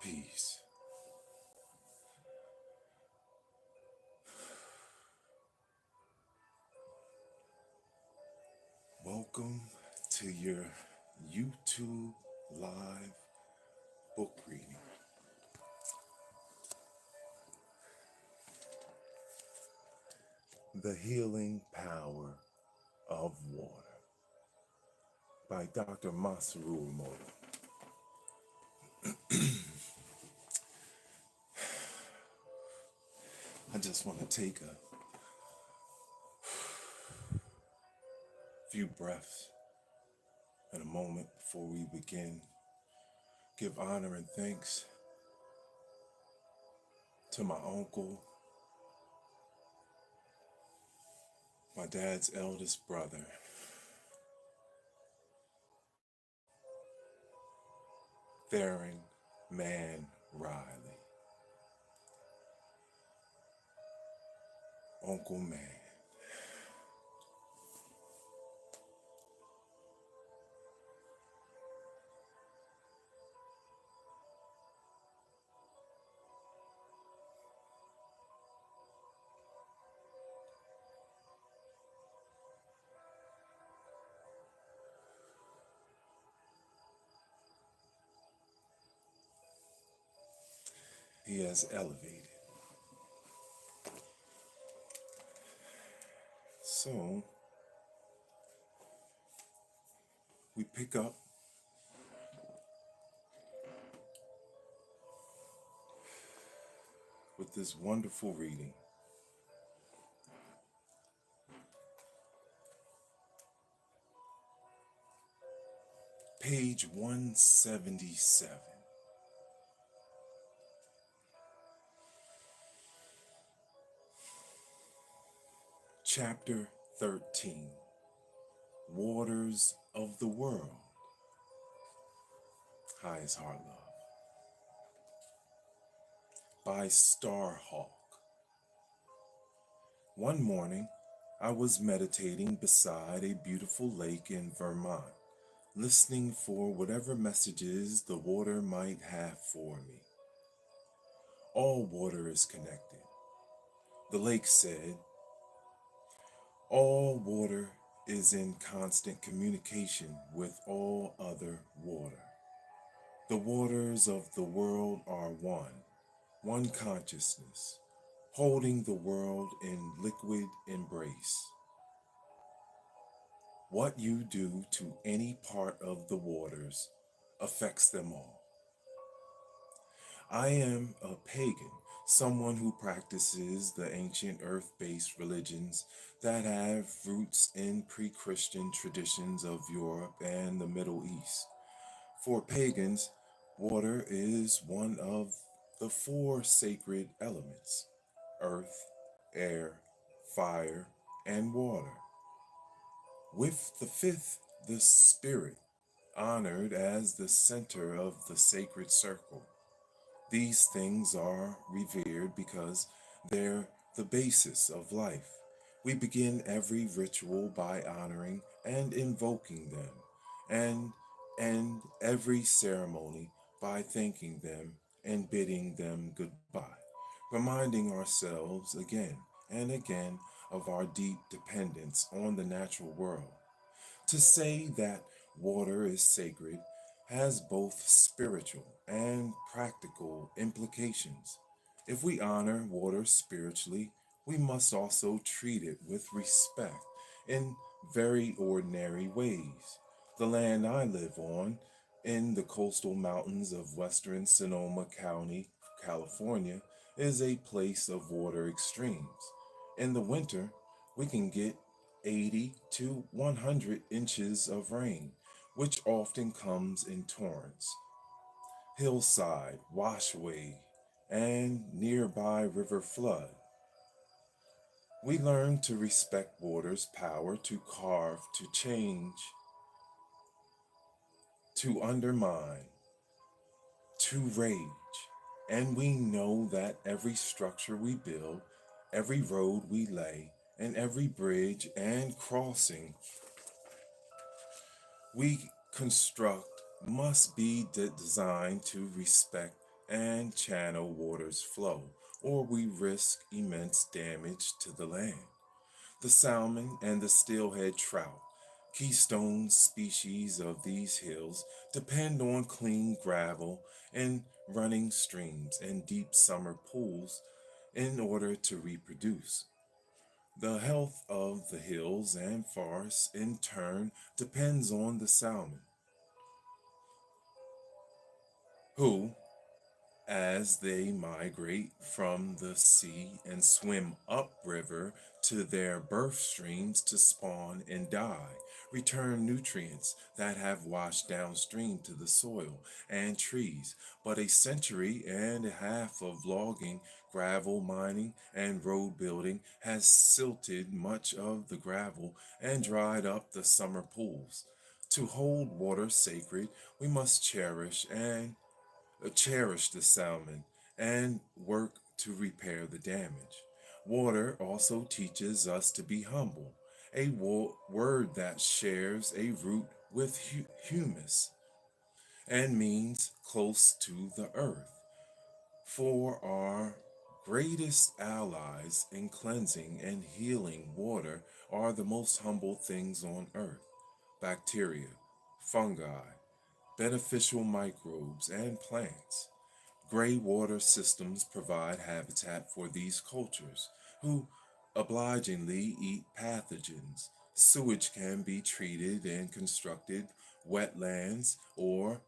Peace. Welcome to your YouTube live book reading. The Healing Power of Water by Dr. Masaru Emoto. I just want to take a few breaths and a moment before we begin. Give honor and thanks to my uncle, my dad's eldest brother, Theron Man Riley. Uncle Man. He has elevated. So, we pick up with this wonderful reading. Page 177. Chapter 13. Waters of the World. Highest Heart Love. By Starhawk. One morning, I was meditating beside a beautiful lake in Vermont, listening for whatever messages the water might have for me. All water is connected. The lake said, all water is in constant communication with all other water. The waters of the world are one consciousness, holding the world in liquid embrace. What you do to any part of the waters affects them all. I am a pagan, someone who practices the ancient earth-based religions that have roots in pre-Christian traditions of Europe and the Middle East. For pagans, water is one of the four sacred elements: earth, air, fire, and water. With the fifth, the spirit, honored as the center of the sacred circle. These things are revered because they're the basis of life. We begin every ritual by honoring and invoking them, and end every ceremony by thanking them and bidding them goodbye, reminding ourselves again and again of our deep dependence on the natural world. To say that water is sacred has both spiritual and practical implications. If we honor water spiritually, we must also treat it with respect in very ordinary ways. The land I live on, in the coastal mountains of western Sonoma County, California, is a place of water extremes. In the winter, we can get 80 to 100 inches of rain, which often comes in torrents. Hillside, washaway, and nearby river flood. We learn to respect water's power to carve, to change, to undermine, to rage. And we know that every structure we build, every road we lay, and every bridge and crossing we construct must be designed to respect and channel water's flow, or we risk immense damage to the land. The salmon and the steelhead trout, keystone species of these hills, depend on clean gravel and running streams and deep summer pools in order to reproduce. The health of the hills and forests, in turn, depends on the salmon, who, as they migrate from the sea and swim upriver to their birth streams to spawn and die, return nutrients that have washed downstream to the soil and trees. But a century and a half of logging, gravel mining, and road building has silted much of the gravel and dried up the summer pools. To hold water sacred, we must cherish the salmon and work to repair the damage. Water also teaches us to be humble, a word that shares a root with humus and means close to the earth. For our greatest allies in cleansing and healing water are the most humble things on earth: bacteria, fungi, beneficial microbes, and plants. Gray water systems provide habitat for these cultures, who obligingly eat pathogens. Sewage can be treated and constructed wetlands or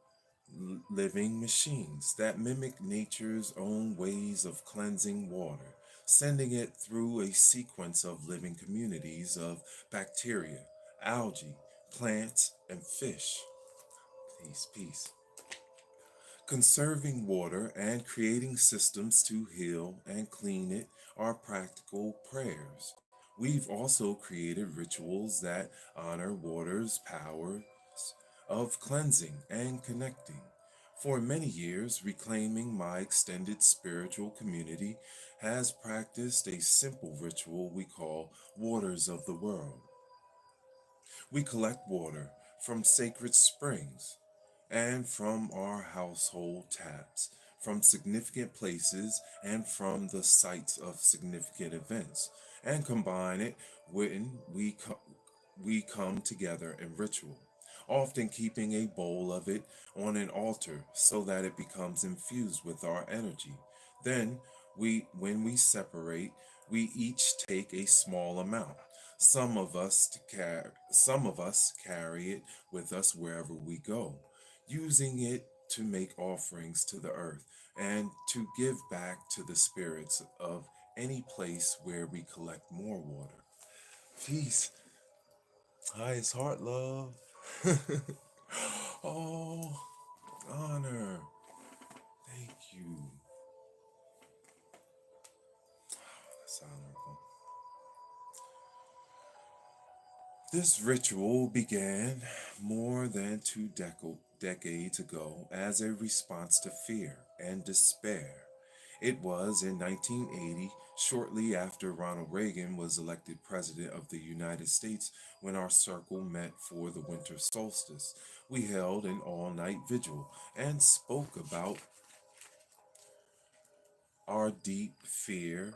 living machines that mimic nature's own ways of cleansing water, sending it through a sequence of living communities of bacteria, algae, plants, and fish. Peace, peace. Conserving water and creating systems to heal and clean it are practical prayers. We've also created rituals that honor water's powers of cleansing and connecting. For many years, Reclaiming My extended spiritual community has practiced a simple ritual we call Waters of the World. We collect water from sacred springs and from our household taps, from significant places and from the sites of significant events, and combine it when we come together in ritual, often keeping a bowl of it on an altar so that it becomes infused with our energy. Then, when we separate, we each take a small amount. Some of us carry it with us wherever we go, using it to make offerings to the earth and to give back to the spirits of any place where we collect more water. Peace. Highest heart love. Oh, honor. Thank you. That's honorable. This ritual began more than two decades ago as a response to fear and despair. It was in 1980, shortly after Ronald Reagan was elected President of the United States, when our circle met for the winter solstice. We held an all night vigil and spoke about our deep fear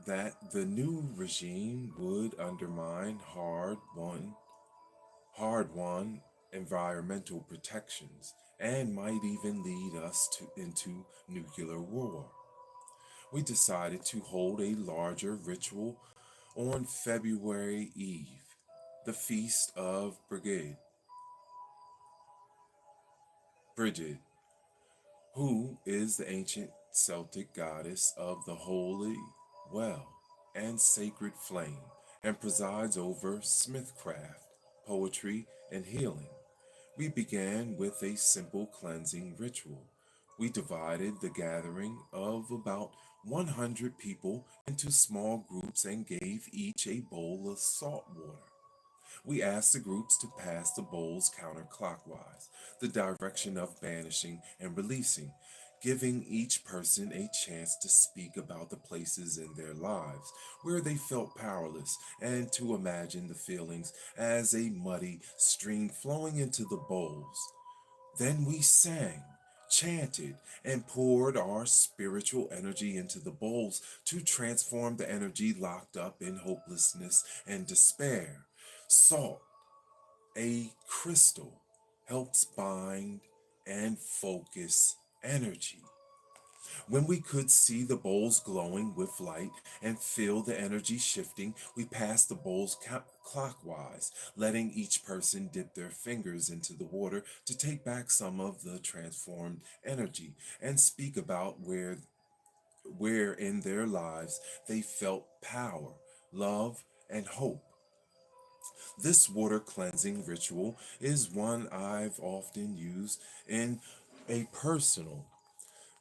that the new regime would undermine hard won environmental protections and might even lead us into nuclear war. We decided to hold a larger ritual on February Eve, the feast of Brigid, who is the ancient Celtic goddess of the holy well and sacred flame, and presides over smithcraft, poetry, and healing. We began with a simple cleansing ritual. We divided the gathering of about 100 people into small groups and gave each a bowl of salt water. We asked the groups to pass the bowls counterclockwise, the direction of banishing and releasing, giving each person a chance to speak about the places in their lives where they felt powerless and to imagine the feelings as a muddy stream flowing into the bowls. Then we sang, chanted, and poured our spiritual energy into the bowls to transform the energy locked up in hopelessness and despair. Salt, a crystal, helps bind and focus energy. When we could see the bowls glowing with light and feel the energy shifting, we passed the bowls clockwise, letting each person dip their fingers into the water to take back some of the transformed energy and speak about where in their lives they felt power, love, and hope. This water cleansing ritual is one I've often used in a personal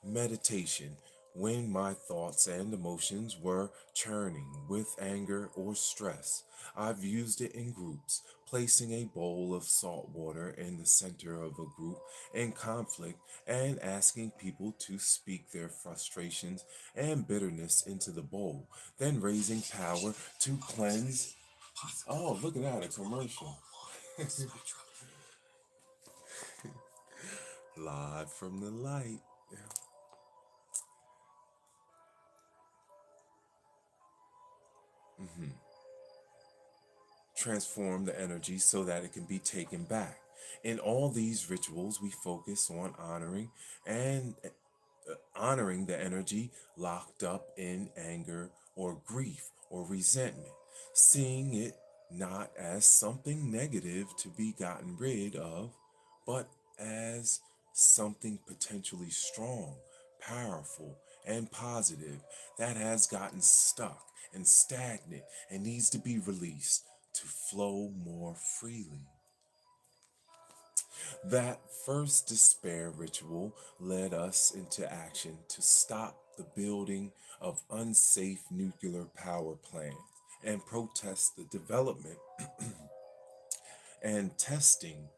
meditation when my thoughts and emotions were churning with anger or stress. I've used it in groups, placing a bowl of salt water in the center of a group in conflict and asking people to speak their frustrations and bitterness into the bowl, then raising power to cleanse. Oh, look at that, a commercial. Live from the light. Transform the energy so that it can be taken back. In all these rituals, we focus on and honoring the energy locked up in anger or grief or resentment, seeing it not as something negative to be gotten rid of, but as something potentially strong, powerful, and positive that has gotten stuck and stagnant and needs to be released to flow more freely. That first despair ritual led us into action to stop the building of unsafe nuclear power plants and protest the development and testing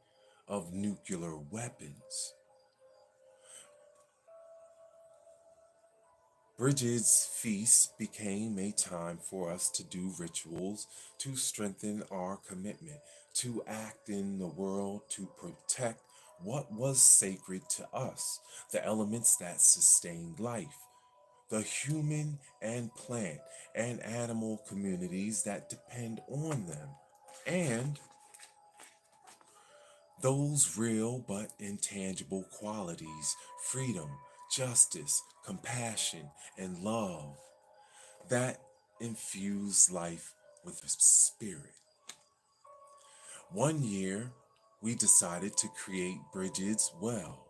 of nuclear weapons. Bridget's feast became a time for us to do rituals to strengthen our commitment, to act in the world, to protect what was sacred to us, the elements that sustained life, the human and plant and animal communities that depend on them, and those real but intangible qualities freedom, justice, compassion, and love that infuse life with spirit. One year, we decided to create Bridget's Well,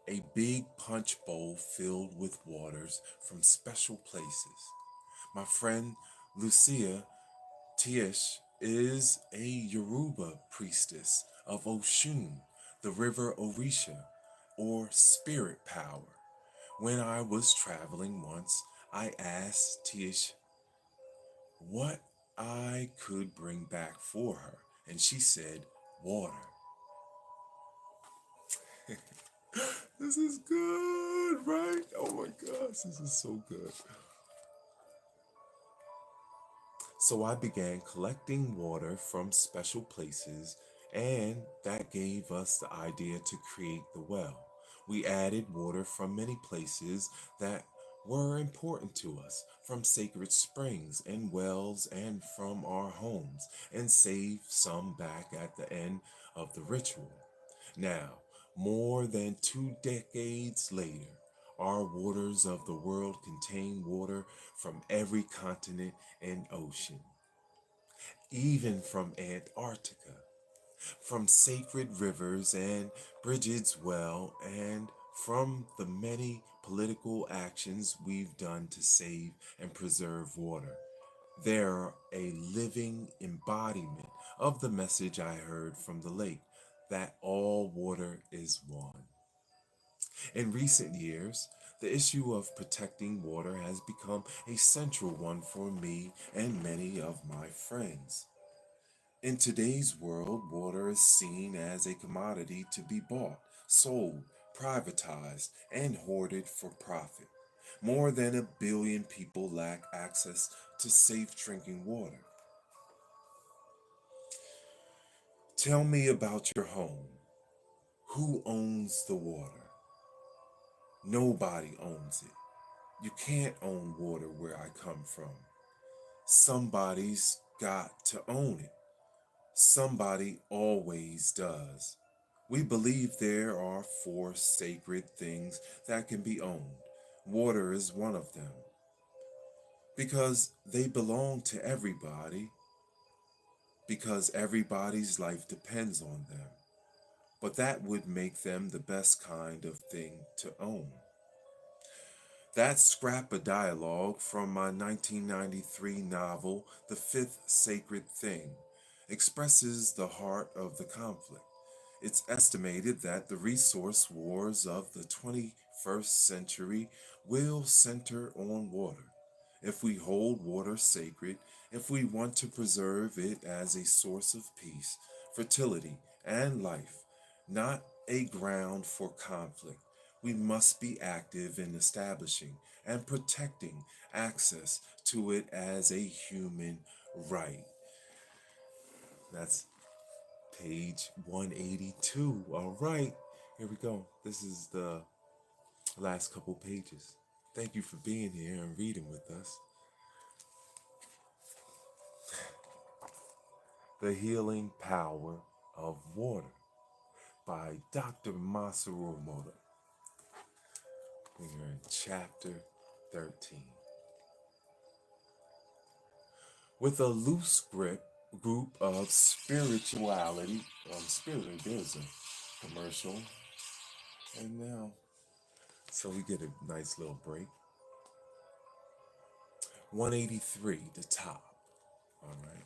a big punch bowl filled with waters from special places. My friend Lucia Tish is a Yoruba priestess of Oshun, the river Orisha, or spirit power. When I was traveling once, I asked Tish what I could bring back for her, and she said, water. This is good, right? Oh my gosh, this is so good. So I began collecting water from special places, and that gave us the idea to create the well. We added water from many places that were important to us, from sacred springs and wells and from our homes, and saved some back at the end of the ritual. Now, more than 2 decades later, our waters of the world contain water from every continent and ocean, even from Antarctica, from sacred rivers and Bridget's Well, and from the many political actions we've done to save and preserve water. They're a living embodiment of the message I heard from the lake that all water is one. In recent years, the issue of protecting water has become a central one for me and many of my friends. In today's world, water is seen as a commodity to be bought, sold, privatized, and hoarded for profit. More than 1 billion people lack access to safe drinking water. Tell me about your home. Who owns the water? Nobody owns it. You can't own water where I come from. Somebody's got to own it. Somebody always does. We believe there are four sacred things that can be owned. Water is one of them because they belong to everybody, because everybody's life depends on them. But that would make them the best kind of thing to own. That scrap of dialogue from my 1993 novel, The Fifth Sacred Thing, expresses the heart of the conflict. It's estimated that the resource wars of the 21st century will center on water. If we hold water sacred, if we want to preserve it as a source of peace, fertility, and life, not a ground for conflict, we must be active in establishing and protecting access to it as a human right. That's page 182. All right, here we go. This is the last couple pages. Thank you for being here and reading with us. The Healing Power of Water by Dr. Masaru Emoto. We are in chapter 13. With a loose group of spirituality, there's a commercial, and now, so we get a nice little break. 183, the top. All right.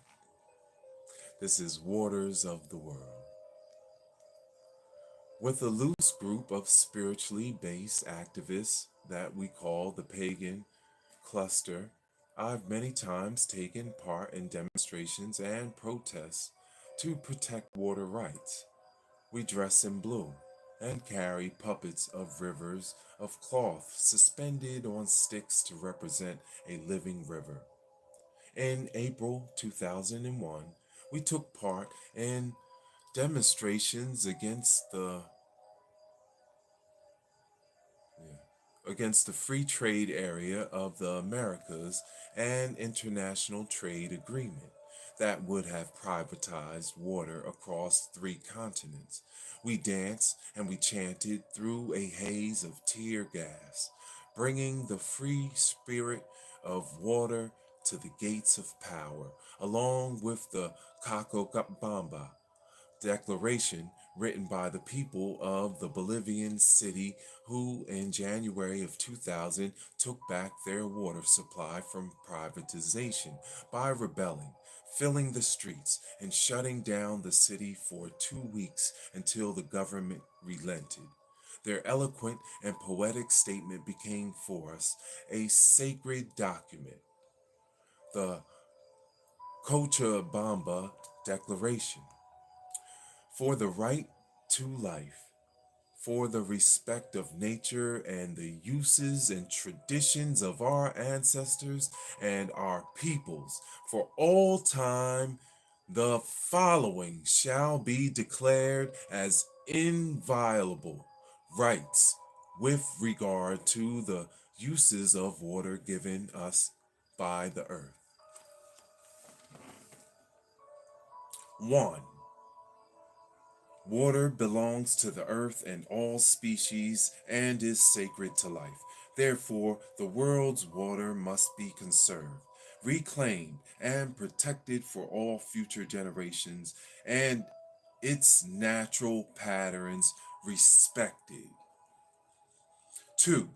This is Waters of the World. With a loose group of spiritually based activists that we call the Pagan Cluster, I've many times taken part in demonstrations and protests to protect water rights. We dress in blue and carry puppets of rivers of cloth suspended on sticks to represent a living river. In April 2001, we took part in demonstrations against the free trade area of the Americas and international trade agreement that would have privatized water across three continents. We danced and we chanted through a haze of tear gas, bringing the free spirit of water to the gates of power, along with the Cacocabamba declaration written by the people of the Bolivian city who in January of 2000 took back their water supply from privatization by rebelling, filling the streets and shutting down the city for 2 weeks until the government relented. Their eloquent and poetic statement became for us a sacred document, the Cochabamba Declaration. For the right to life, for the respect of nature and the uses and traditions of our ancestors and our peoples, for all time, the following shall be declared as inviolable rights with regard to the uses of water given us by the earth. 1. Water belongs to the earth and all species and is sacred to life. Therefore, the world's water must be conserved, reclaimed, and protected for all future generations, and its natural patterns respected. 2.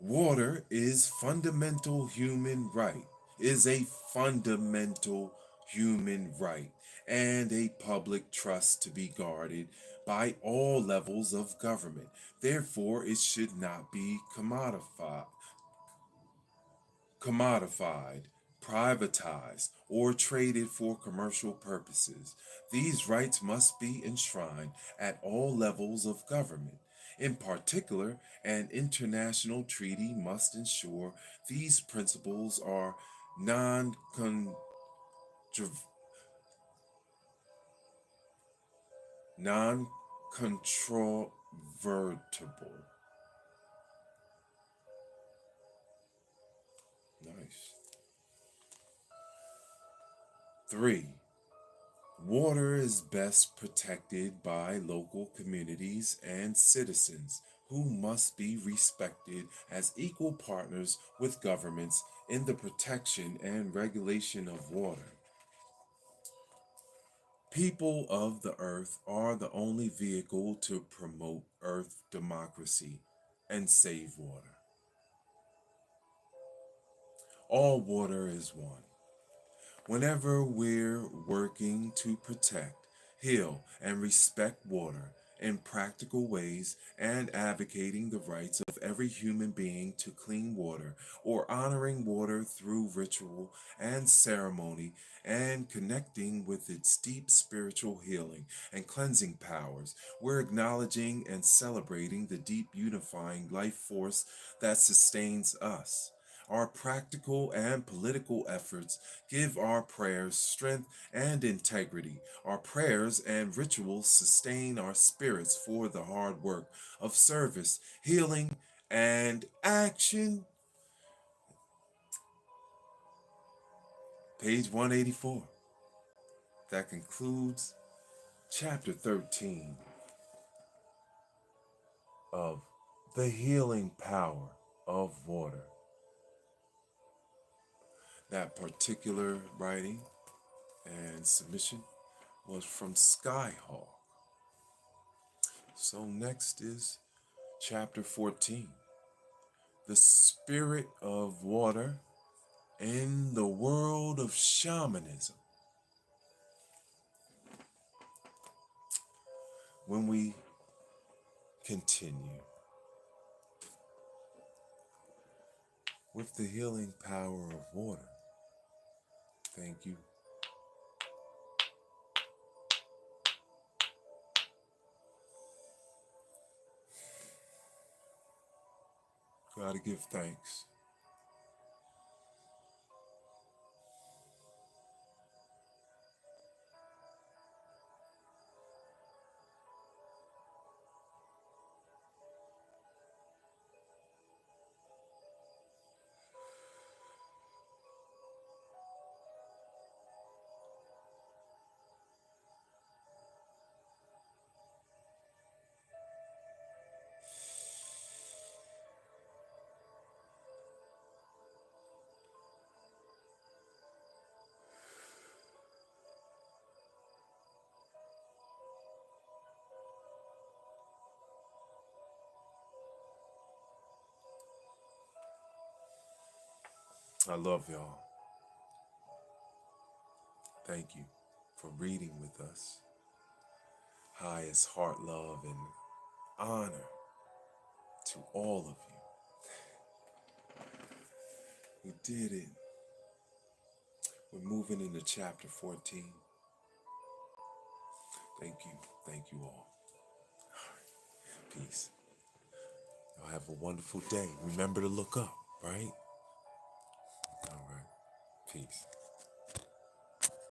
Water is a fundamental human right, and a public trust to be guarded by all levels of government. Therefore, it should not be commodified, privatized, or traded for commercial purposes. These rights must be enshrined at all levels of government. In particular, an international treaty must ensure these principles are non non vertable. Nice. 3. Water is best protected by local communities and citizens who must be respected as equal partners with governments in the protection and regulation of water. People of the earth are the only vehicle to promote earth democracy and save water. All water is one. Whenever we're working to protect, heal, and respect water in practical ways and advocating the rights of every human being to clean water or honoring water through ritual and ceremony and connecting with its deep spiritual healing and cleansing powers, we're acknowledging and celebrating the deep unifying life force that sustains us. Our practical and political efforts give our prayers strength and integrity. Our prayers and rituals sustain our spirits for the hard work of service, healing, and action. Page 184. That concludes chapter 13 of The Healing Power of Water. That particular writing and submission was from Skyhawk. So next is chapter 14, The Spirit of Water in the World of Shamanism. When we continue with the healing power of water, thank you. Gotta give thanks. I love y'all. Thank you for reading with us. Highest heart love and honor to all of you. We did it. We're moving into chapter 14. Thank you. Thank you all. Peace. Y'all have a wonderful day. Remember to look up, right? All right. Peace.